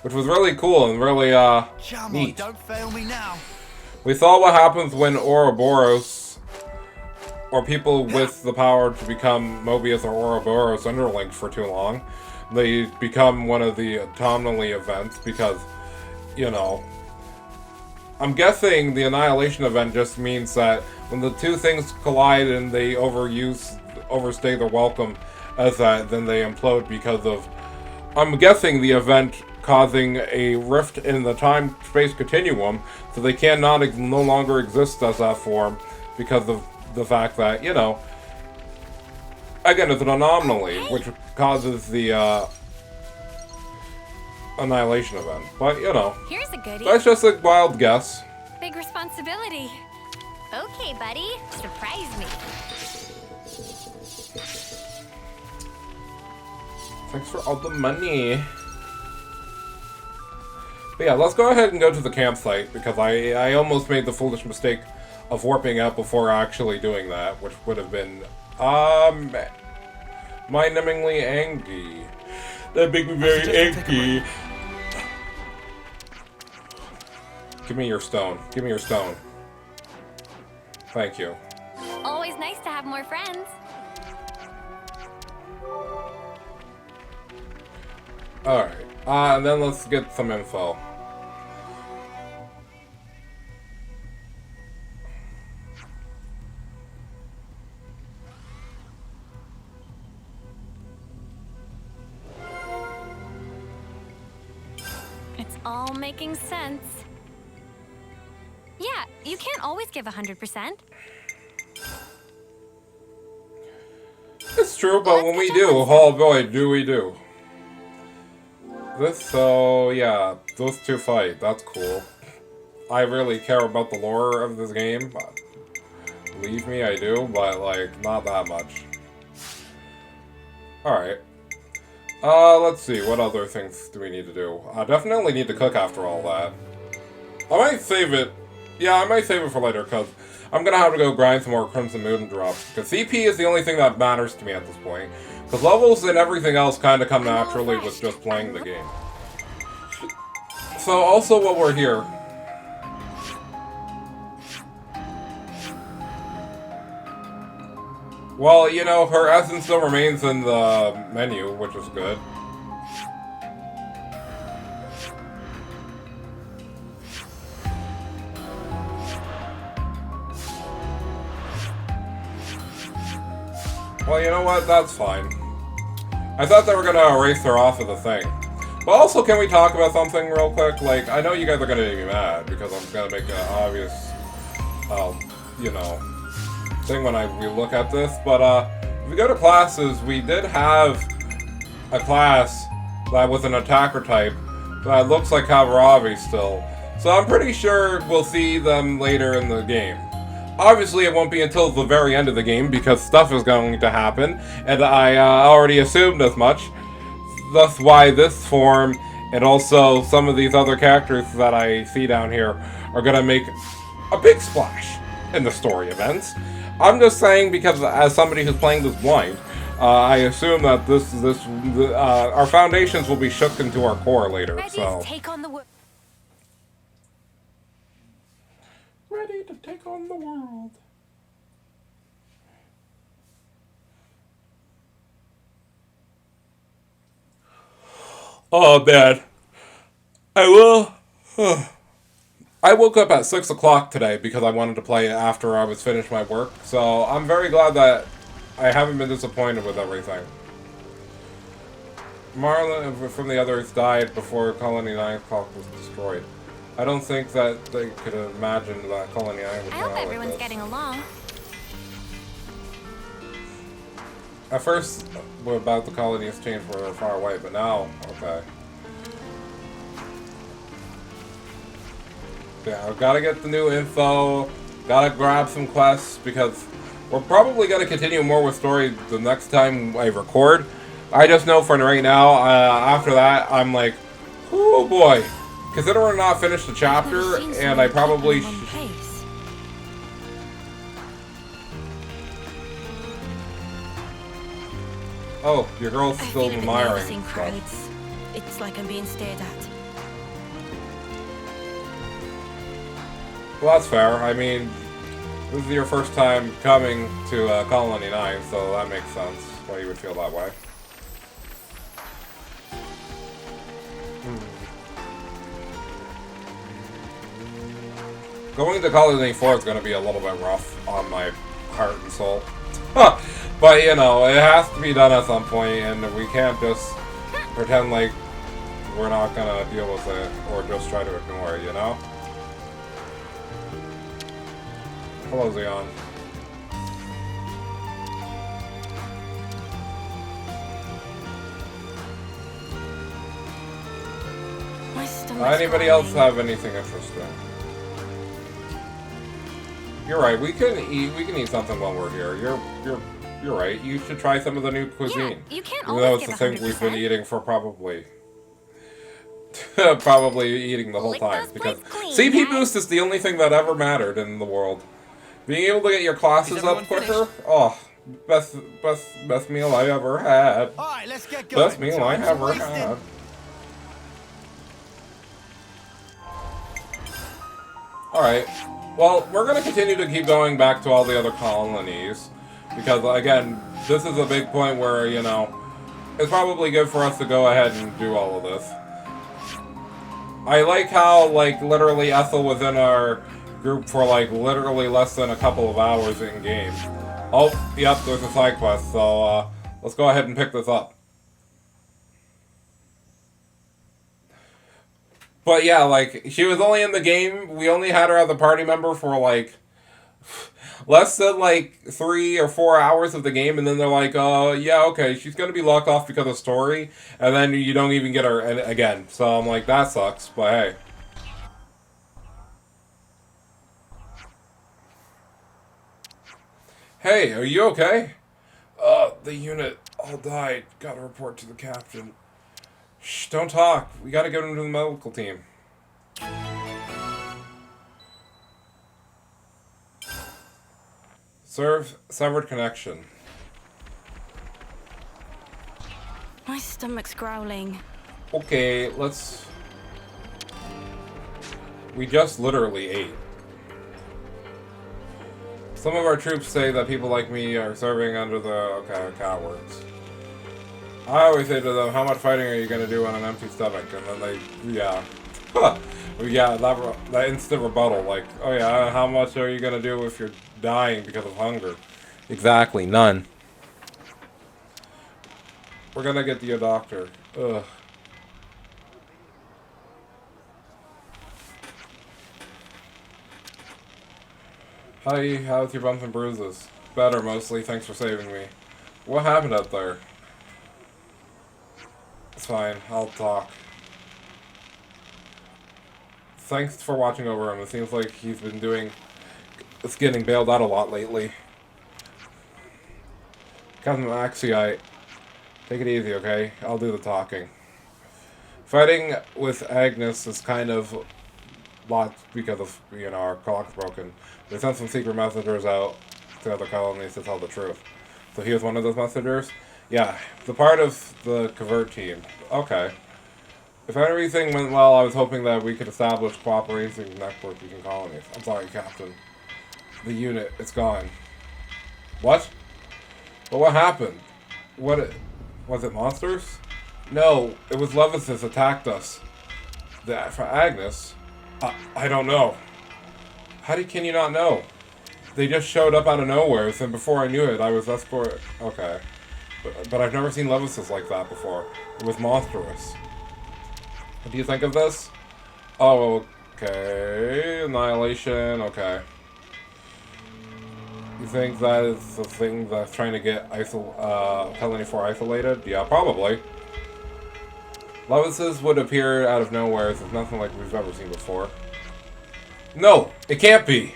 which was really cool and really neat. Don't fail me now. We saw what happens when Ouroboros, or people with the power to become Mobius or Ouroboros underlinked for too long. They become one of the anomaly events because, you know, I'm guessing the Annihilation event just means that when the two things collide and they overstay their welcome as that, then they implode because of, I'm guessing, the event causing a rift in the time-space continuum, so they no longer exist as that form because of the fact that, you know, again, it's an anomaly, which causes the Annihilation event. But, you know, Here's a goodie. that's just a wild guess. Big responsibility. Okay, buddy. Surprise me. Thanks for all the money. But yeah, let's go ahead and go to the campsite, because I almost made the foolish mistake of warping out before actually doing that, which would have been, mind-numbingly angry. That'd make me very angry. Give me your stone. Give me your stone. Thank you. Always nice to have more friends. Alright. And then let's get some info. It's all making sense. Yeah, you can't always give 100%. It's true, but when we do, oh boy, do we do. So yeah, those two fight, that's cool. I really care about the lore of this game. Believe me, I do, but like, not that much. Alright. Let's see, what other things do we need to do? I definitely need to cook after all that. I might save it. Yeah, I might save it for later, because I'm gonna have to go grind some more Crimson Moon drops. Because CP is the only thing that matters to me at this point. Because levels and everything else kind of come naturally with just playing the game. So, also while we're here... Well, you know, her essence still remains in the menu, which is good. Well, you know what? That's fine. I thought they were gonna erase her off of the thing. But also, can we talk about something real quick? Like, I know you guys are gonna be mad because I'm gonna make an obvious, you know, thing when we look at this. But, if we go to classes, we did have a class that was an attacker type that looks like Kavaravi still. So I'm pretty sure we'll see them later in the game. Obviously, it won't be until the very end of the game, because stuff is going to happen, and I already assumed as much. Thus why this form, and also some of these other characters that I see down here, are going to make a big splash in the story events. I'm just saying, because as somebody who's playing this blind, I assume that our foundations will be shook into our core later, so... Take on the Ready to take on the world. Oh man, I woke up at 6 o'clock today because I wanted to play it after I was finished my work. So I'm very glad that I haven't been disappointed with everything. Marlon from the others died before Colony 9 clock was destroyed. I don't think that they could imagine that Colony 9 would I hope everyone's getting along. At first, we're about the colony exchange were far away, but now, okay. Yeah, I've got to get the new info, gotta grab some quests, because we're probably going to continue more with story the next time I record. I just know for right now, after that, I'm like, whoo, Oh boy! Considering I not finished the chapter, and I probably Oh, your girl's still admiring. It's like I'm being stared at. Well, that's fair. I mean, this is your first time coming to Colony 9, so that makes sense why you would feel that way. Going to Colony 4 is going to be a little bit rough on my heart and soul. But, you know, it has to be done at some point, and we can't just pretend like we're not going to deal with it, or just try to ignore it, you know? Hello, Xeon. Anybody else have anything interesting? You're right. We can eat something while we're here. You're right. You should try some of the new cuisine. Yeah, you can't Even though always it's give the thing we've been eating for probably eating the whole time, because CP boost is the only thing that ever mattered in the world. Being able to get your classes up quicker, oh, best meal I ever had. Alright, let's get going. Best meal I ever had. Alright, well, we're going to continue to keep going back to all the other colonies, because, again, this is a big point where, you know, it's probably good for us to go ahead and do all of this. I like how, like, literally Ethel was in our group for, like, literally less than a couple of hours in-game. Oh, yep, there's a side quest, so, let's go ahead and pick this up. But yeah, like, she was only in the game, we only had her as a party member for, like, less than, like, 3 or 4 hours of the game, and then they're like, yeah, okay, she's gonna be locked off because of story, and then you don't even get her again. So I'm like, that sucks, but hey. Hey, are you okay? The unit all died. Gotta report to the captain. Shh, don't talk. We gotta get him to the medical team. Severed connection. My stomach's growling. Okay, we just literally ate. Some of our troops say that people like me are serving under the... Okay, cowards. I always say to them, how much fighting are you going to do on an empty stomach? And then they... Yeah. Yeah, that instant rebuttal. Like, oh yeah, how much are you going to do if you're dying because of hunger? Exactly, none. We're going to get you a doctor. Ugh. Hi, how's your bumps and bruises? Better, mostly. Thanks for saving me. What happened out there? It's fine. I'll talk. Thanks for watching over him. It seems like he's been getting bailed out a lot lately. Captain Maxi, take it easy, okay? I'll do the talking. Fighting with Agnes is kind of lots because of, you know, our clock's broken. They sent some secret messengers out to other colonies to tell the truth. So he was one of those messengers? Yeah, the part of the covert team. Okay. If everything went well, I was hoping that we could establish cooperation network between colonies. I'm sorry, Captain. The unit, it's gone. What? But what happened? Was it monsters? No, it was Levices attacked us. For Agnes? I don't know. Can you not know? They just showed up out of nowhere, and before I knew it, I was escorted. Okay. But I've never seen Levices like that before. It was monstrous. What do you think of this? Oh, okay. Annihilation, okay. You think that is the thing that's trying to get Colony 4 isolated? Yeah, probably. Levices would appear out of nowhere. It's nothing like we've ever seen before. No, it can't be!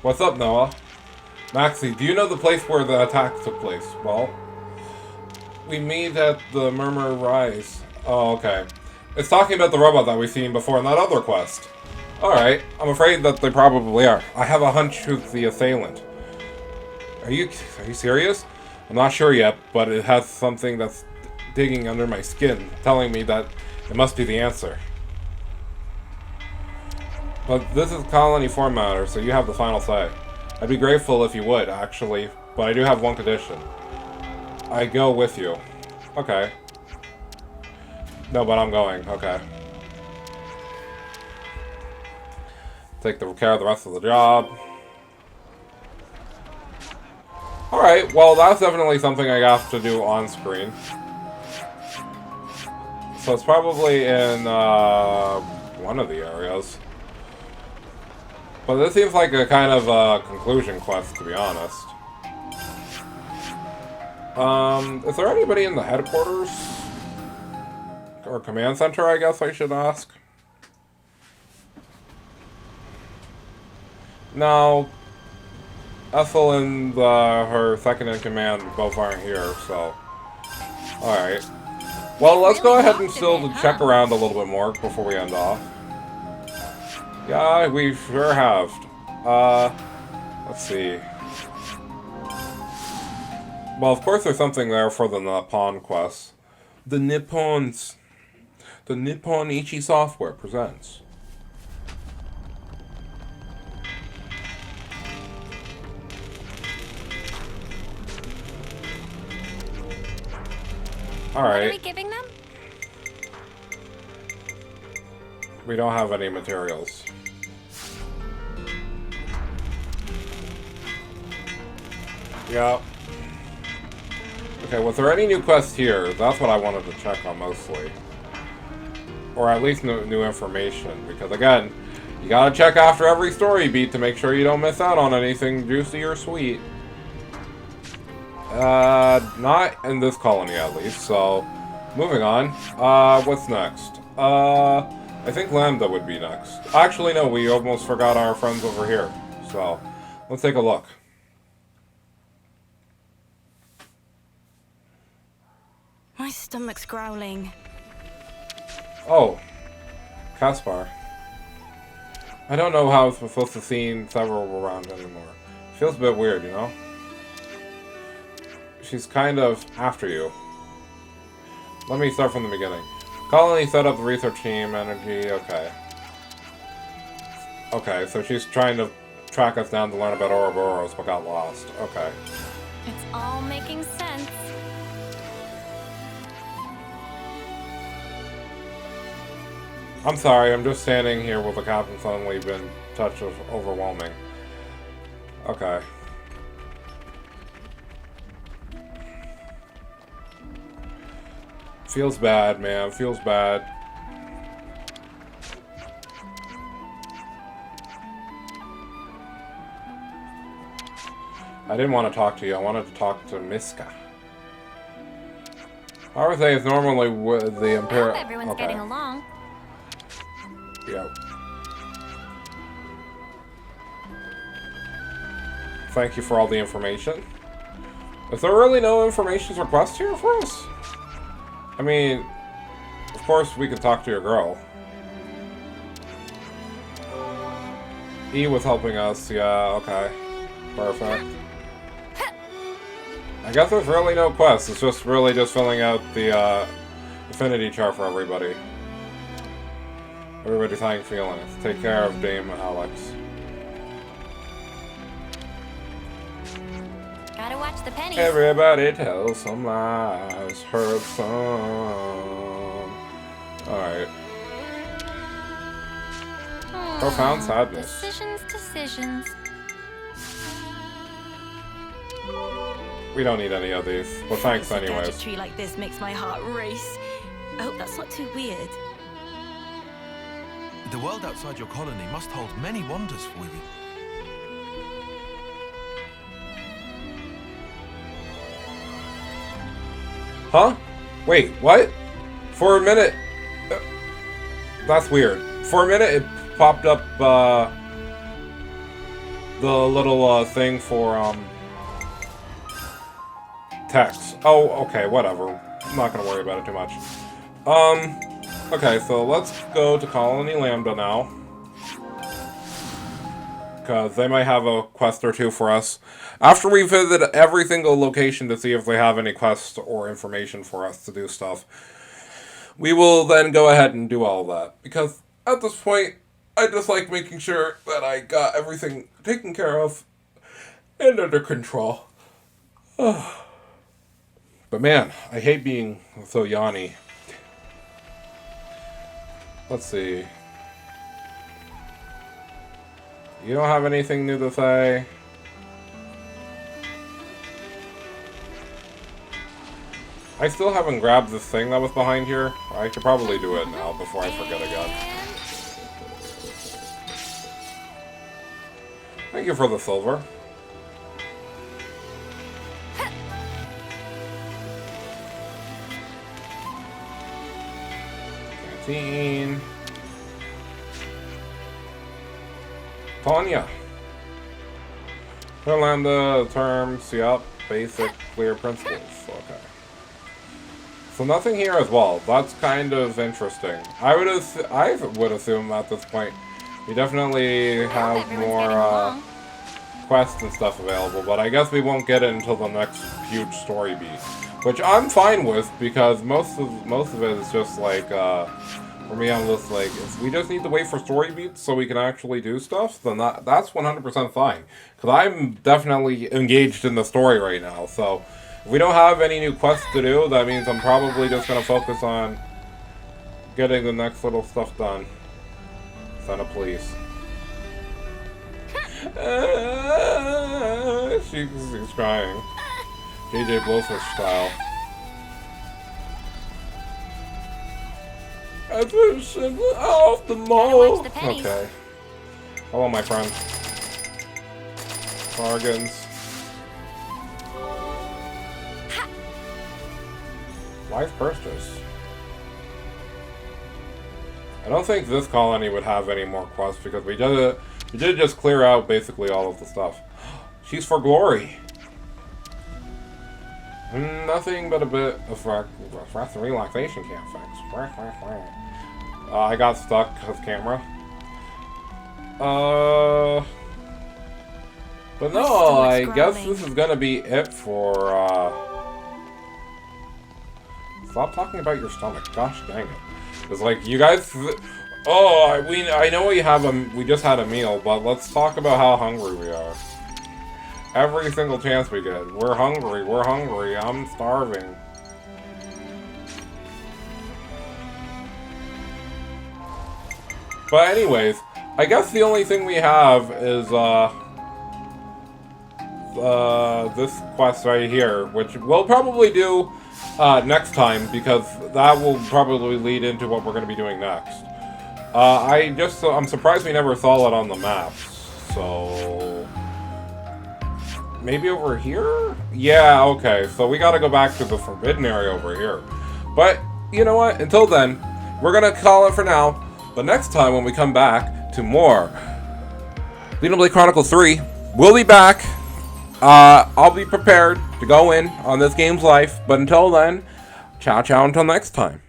What's up, Noah? Maxi, do you know the place where the attack took place? Well, we meet at the Murmur Rise. Oh, okay. It's talking about the robot that we've seen before in that other quest. Alright, I'm afraid that they probably are. I have a hunch who's the assailant. Are you serious? I'm not sure yet, but it has something that's digging under my skin, telling me that it must be the answer. But this is colony formatter, so you have the final say. I'd be grateful if you would, actually, but I do have one condition. I go with you. Okay. No, but I'm going. Okay. Take care of the rest of the job. Alright, well, that's definitely something I have to do on screen. So it's probably in one of the areas. But this seems like a kind of conclusion quest, to be honest. Is there anybody in the headquarters? Or command center, I guess I should ask. No. Ethel and her second-in-command both aren't here, so... Alright. Well, let's go ahead and still check around a little bit more before we end off. Yeah, we sure have. Let's see. Well, of course there's something there for the Nippon quest. The Nippons. The Nippon Ichi Software presents. Alright. What are we giving them? We don't have any materials. Yeah. Okay, was there any new quests here? That's what I wanted to check on mostly. Or at least new information. Because again, you gotta check after every story beat to make sure you don't miss out on anything juicy or sweet. Not in this colony at least, so moving on. What's next? I think Lambda would be next. Actually, no, we almost forgot our friends over here. So, let's take a look. My stomach's growling. Oh. Caspar. I don't know how we're supposed to see several around anymore. Feels a bit weird, you know? She's kind of after you. Let me start from the beginning. Colony set up the research team, energy, okay. Okay, so she's trying to track us down to learn about Ouroboros, but got lost. Okay. It's all making sense. I'm sorry, I'm just standing here with the captain suddenly been touch of overwhelming. Okay. Feels bad, man. Feels bad. I didn't want to talk to you. I wanted to talk to Miska. Everything is normally with the Imperial. Everyone's getting along. Yep. Thank you for all the information. Is there really no information request here for us? I mean, of course we could talk to your girl. E was helping us, yeah, okay. Perfect. I guess there's really no quest, it's just really just filling out the affinity chart for everybody. Everybody's having feelings. Take care of Dame Alex. Gotta watch the pennies. Everybody tells some lies, heard some. Alright. Profound sadness. Decisions. We don't need any of these, but thanks A anyways. gadgetry like this makes my heart race. I hope that's not too weird. The world outside your colony must hold many wonders for you. Huh? Wait, what? For a minute... that's weird. For a minute it popped up, the little, thing for, text. Oh, okay, whatever. I'm not gonna worry about it too much. Okay, so let's go to Colony Lambda now. Because they might have a quest or two for us. After we visit every single location to see if they have any quests or information for us to do stuff, we will then go ahead and do all of that. Because at this point, I just like making sure that I got everything taken care of and under control. But man, I hate being so yawny. Let's see. You don't have anything new to say? I still haven't grabbed this thing that was behind here. I should probably do it now before I forget again. Thank you for the silver. Canteen. Tanya. Lambda terms, yep. Basic, clear principles. Okay. So nothing here as well. That's kind of interesting. I would assume at this point we definitely have more quests and stuff available, but I guess we won't get it until the next huge story beat, which I'm fine with because most of it is just like for me. I'm just like, if we just need to wait for story beats so we can actually do stuff, then that's 100% fine. Because I'm definitely engaged in the story right now. So if we don't have any new quests to do, that means I'm probably just going to focus on getting the next little stuff done. Santa, please. She's crying. JJ Blowfish style. I wish I was off the mall. Okay. Hello, my friend. Bargains. Life purchase. I don't think this colony would have any more quests because we did just clear out basically all of the stuff. She's for glory. Nothing but a bit of relaxation can't fix. I got stuck with camera. But no, I guess this is gonna be it for stop talking about your stomach. Gosh dang it. It's like you guys. Oh, I know we just had a meal, but let's talk about how hungry we are. Every single chance we get. We're hungry. We're hungry. I'm starving. But anyways, I guess the only thing we have is this quest right here, which we'll probably do next time because that will probably lead into what we're going to be doing next. I'm surprised we never saw it on the maps. So maybe over here? Yeah, okay. So we got to go back to the forbidden area over here. But you know what? Until then, we're going to call it for now. But next time when we come back to more Xenoblade Chronicles 3, we'll be back. I'll be prepared to go in on this game's life. But until then, ciao ciao until next time.